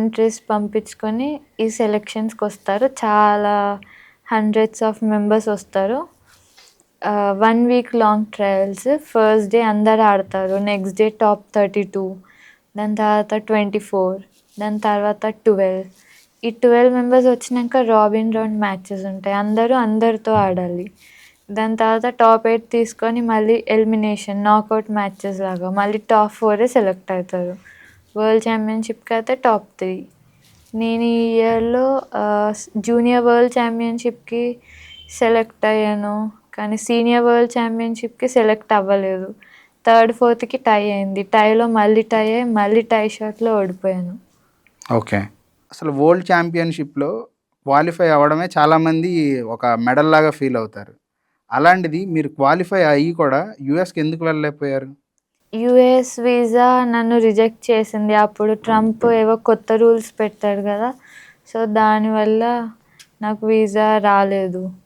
Countries పంపించుకొని ఈ సెలక్షన్స్‌కొస్తారు. చాలా hundreds of members వస్తారు. 1 week long trials. First day అందరూ ఆడతారు. నెక్స్ట్ డే టాప్ 32, దాని తర్వాత 24, దాని తర్వాత 12. ఈ 12 మెంబర్స్ వచ్చినాక రాబిన్ రౌండ్ మ్యాచెస్ ఉంటాయి. అందరూ అందరితో ఆడాలి. దాని తర్వాత టాప్ 8 తీసుకొని మళ్ళీ ఎలిమినేషన్ నాకౌట్ మ్యాచెస్ లాగా మళ్ళీ టాప్ 4 సెలెక్ట్ అవుతారు. వరల్డ్ ఛాంపియన్‌షిప్‌కి అయితే టాప్ 3. నేను ఈ ఇయర్‌లో జూనియర్ వరల్డ్ ఛాంపియన్‌షిప్‌కి సెలెక్ట్ అయ్యాను. కానీ సీనియర్ వరల్డ్ ఛాంపియన్‌షిప్‌కి సెలెక్ట్ అవ్వలేదు. థర్డ్, ఫోర్త్‌కి టై అయింది. టైలో మళ్ళీ టై అయ్యి మళ్ళీ టై షాట్‌లో ఓడిపోయాను. ఓకే. అసలు వరల్డ్ ఛాంపియన్‌షిప్‌లో క్వాలిఫై అవ్వడమే చాలామంది ఒక మెడల్ లాగా ఫీల్ అవుతారు. అలాంటిది మీరు క్వాలిఫై అయ్యి కూడా యూఎస్‌కి ఎందుకు వెళ్ళలేకపోయారు? యూఎస్ వీసా నన్ను రిజెక్ట్ చేసింది. అప్పుడు ట్రంప్ ఏవో కొత్త రూల్స్ పెట్టాడు కదా! సో, దానివల్ల నాకు వీసా రాలేదు.